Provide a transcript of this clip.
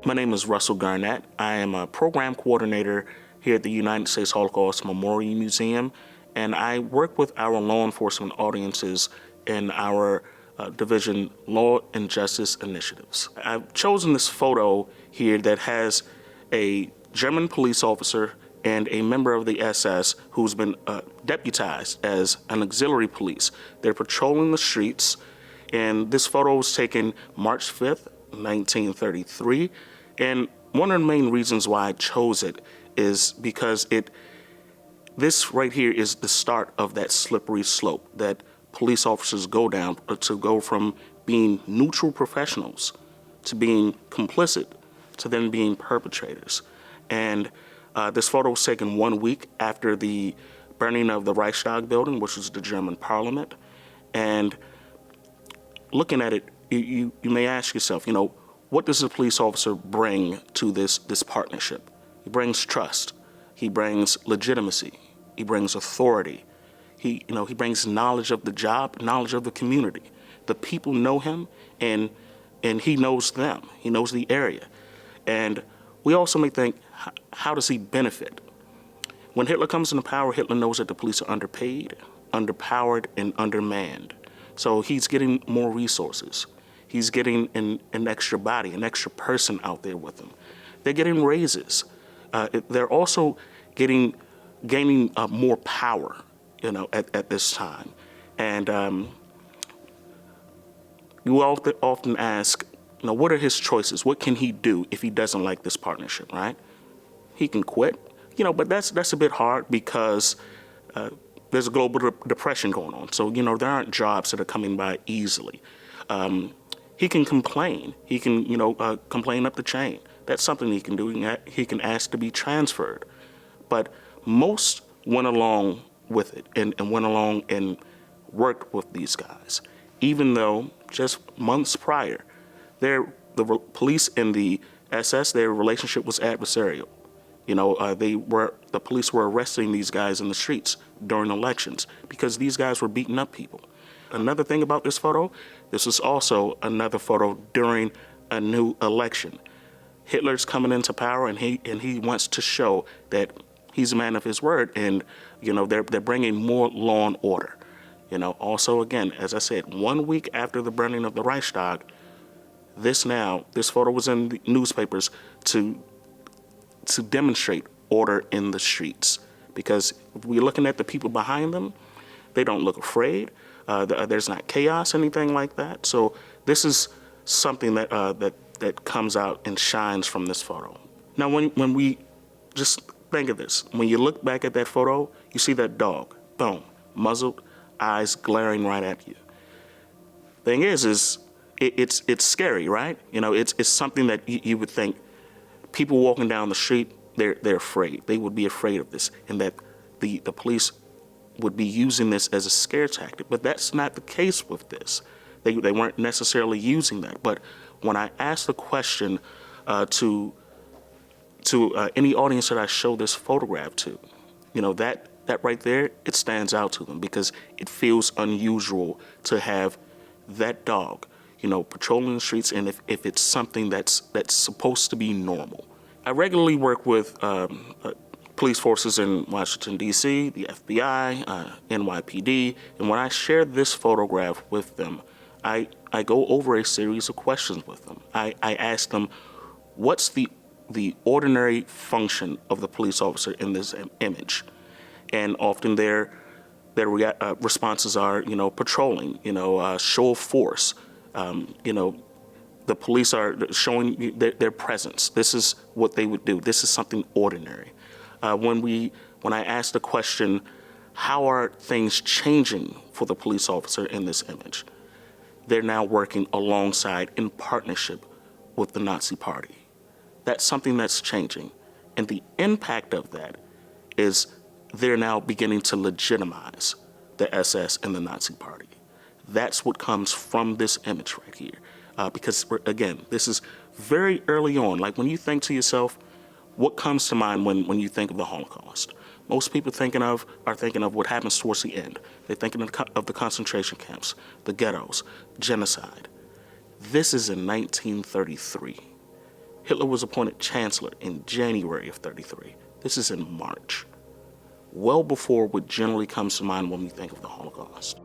My name is Russell Garnett. I am a program coordinator here at the United States Holocaust Memorial Museum, and I work with our law enforcement audiences in our division Law and Justice Initiatives. I've chosen this photo here that has a German police officer and a member of the SS who's been deputized as an auxiliary police. They're patrolling the streets, and this photo was taken March 5th, 1933. And one of the main reasons why I chose it is because this right here is the start of that slippery slope that police officers go down to go from being neutral professionals to being complicit to then being perpetrators. And this photo was taken 1 week after the burning of the Rایشتاگ building, which was the German parliament. And looking at it, you may ask yourself, what does a police officer bring to this partnership? He brings trust. He brings legitimacy. He brings authority. He brings knowledge of the job, knowledge of the community. The people know him, and he knows them. He knows the area. And we also may think, how does he benefit? When Hitler comes into power, Hitler knows that the police are underpaid, underpowered, and undermanned. So he's getting more resources. He's getting an extra body, an extra person out there with him. They're getting raises. They're also gaining more power, at this time. And you often ask, what are his choices? What can he do if he doesn't like this partnership, right? He can quit, but that's a bit hard because there's a global depression going on. So, there aren't jobs that are coming by easily. He can complain. He can, complain up the chain. That's something he can do. He can ask to be transferred. But most went along with it and went along and worked with these guys, even though just months prior, the police and the SS, their relationship was adversarial. The police were arresting these guys in the streets during elections because these guys were beating up people. Another thing about this photo, this is also another photo during a new election. Hitler's coming into power, and he wants to show that he's a man of his word, and they're bringing more law and order. Also, again, as I said, 1 week after the burning of the Rایشتاگ, this photo was in the newspapers to demonstrate order in the streets. Because if we're looking at the people behind them, they don't look afraid. There's not chaos, anything like that. So this is something that comes out and shines from this photo. Now, when we just think of this, when you look back at that photo, you see that dog, boom, muzzled, eyes glaring right at you. Thing is it's scary, right? It's something that you would think people walking down the street, they're afraid. They would be afraid of this, and that the police would be using this as a scare tactic. But that's not the case with this. They weren't necessarily using that. But when I asked the question to any audience that I show this photograph to, that right there, it stands out to them because it feels unusual to have that dog, patrolling the streets, and if it's something that's supposed to be normal. I regularly work with police forces in Washington, D.C., the FBI, NYPD, and when I share this photograph with them, I go over a series of questions with them. I ask them, what's the ordinary function of the police officer in this image? And often their responses are, patrolling, show of force. The police are showing their presence. This is what they would do. This is something ordinary. When I ask the question, how are things changing for the police officer in this image? They're now working alongside in partnership with the Nazi Party. That's something that's changing. And the impact of that is they're now beginning to legitimize the SS and the Nazi Party. That's what comes from this image right here. Because, again, this is very early on. Like when you think to yourself, what comes to mind when you think of the Holocaust? Most people are thinking of what happens towards the end. They're thinking of the concentration camps, the ghettos, genocide. This is in 1933. Hitler was appointed chancellor in January of 33. This is in March, well before what generally comes to mind when we think of the Holocaust.